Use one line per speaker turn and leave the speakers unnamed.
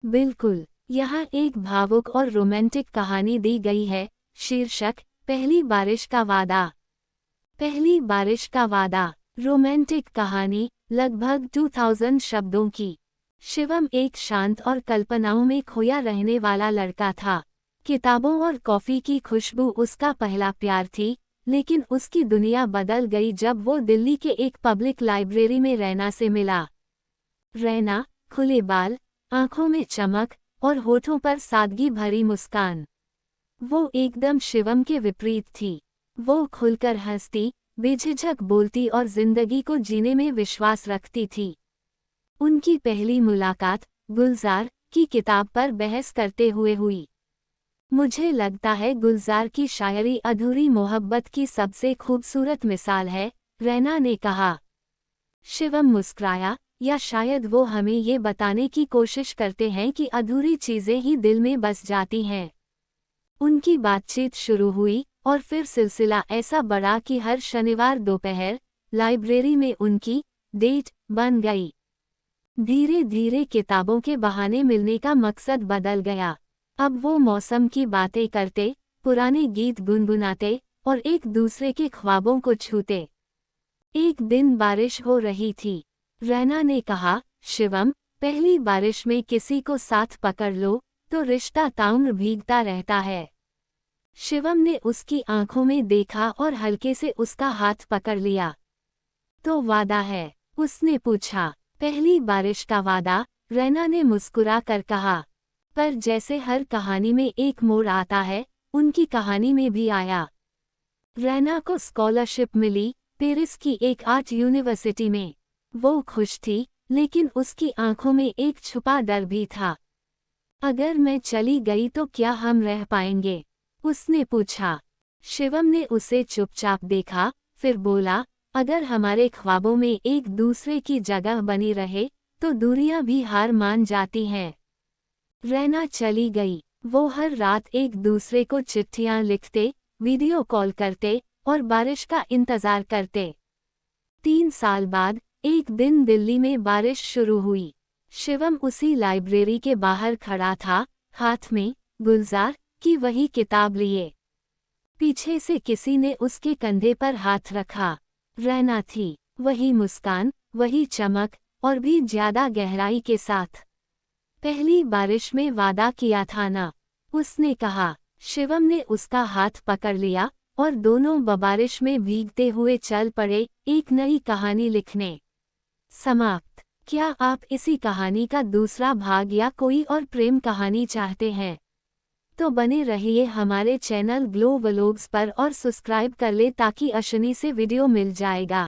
बिल्कुल, यहाँ एक भावुक और रोमांटिक कहानी दी गई है। शीर्षक, पहली बारिश का वादा। पहली बारिश का वादा, रोमांटिक कहानी, लगभग 2000 शब्दों की। शिवम एक शांत और कल्पनाओं में खोया रहने वाला लड़का था। किताबों और कॉफी की खुशबू उसका पहला प्यार थी, लेकिन उसकी दुनिया बदल गई जब वो दिल्ली के एक पब्लिक लाइब्रेरी में रैना से मिला। रैना, खुले बाल, आंखों में चमक और होठों पर सादगी भरी मुस्कान। वो एकदम शिवम के विपरीत थी। वो खुलकर हंसती, बेझिझक बोलती और जिंदगी को जीने में विश्वास रखती थी। उनकी पहली मुलाकात गुलजार की किताब पर बहस करते हुए हुई। मुझे लगता है गुलजार की शायरी अधूरी मोहब्बत की सबसे खूबसूरत मिसाल है, रैना ने कहा। शिवम मुस्कुराया, या शायद वो हमें ये बताने की कोशिश करते हैं कि अधूरी चीजें ही दिल में बस जाती हैं। उनकी बातचीत शुरू हुई और फिर सिलसिला ऐसा बढ़ा कि हर शनिवार दोपहर लाइब्रेरी में उनकी डेट बन गई। धीरे धीरे किताबों के बहाने मिलने का मकसद बदल गया। अब वो मौसम की बातें करते, पुराने गीत गुनगुनाते और एक दूसरे के ख्वाबों को छूते। एक दिन बारिश हो रही थी। रैना ने कहा, शिवम, पहली बारिश में किसी को साथ पकड़ लो तो रिश्ता ताउम्र भीगता रहता है। शिवम ने उसकी आंखों में देखा और हल्के से उसका हाथ पकड़ लिया। तो वादा है? उसने पूछा। पहली बारिश का वादा, रैना ने मुस्कुरा कर कहा। पर जैसे हर कहानी में एक मोड़ आता है, उनकी कहानी में भी आया। रैना को स्कॉलरशिप मिली, पेरिस की एक आर्ट यूनिवर्सिटी में। वो खुश थी, लेकिन उसकी आंखों में एक छुपा डर भी था। अगर मैं चली गई तो क्या हम रह पाएंगे? उसने पूछा। शिवम ने उसे चुपचाप देखा, फिर बोला, अगर हमारे ख्वाबों में एक दूसरे की जगह बनी रहे, तो दूरियां भी हार मान जाती हैं। रैना चली गई। वो हर रात एक दूसरे को चिट्ठियां लिखते, वीडियो कॉल करते और बारिश का इंतजार करते। 3 साल बाद एक दिन दिल्ली में बारिश शुरू हुई। शिवम उसी लाइब्रेरी के बाहर खड़ा था, हाथ में गुलजार की वही किताब लिए। पीछे से किसी ने उसके कंधे पर हाथ रखा। रैना थी, वही मुस्कान, वही चमक, और भी ज्यादा गहराई के साथ। पहली बारिश में वादा किया था ना? उसने कहा। शिवम ने उसका हाथ पकड़ लिया और दोनों बारिश में भीगते हुए चल पड़े, एक नई कहानी लिखने। समाप्त। क्या आप इसी कहानी का दूसरा भाग या कोई और प्रेम कहानी चाहते हैं? तो बने रहिए हमारे चैनल ग्लो व्लॉग्स पर और सब्सक्राइब कर ले ताकि अश्विनी से वीडियो मिल जाएगा।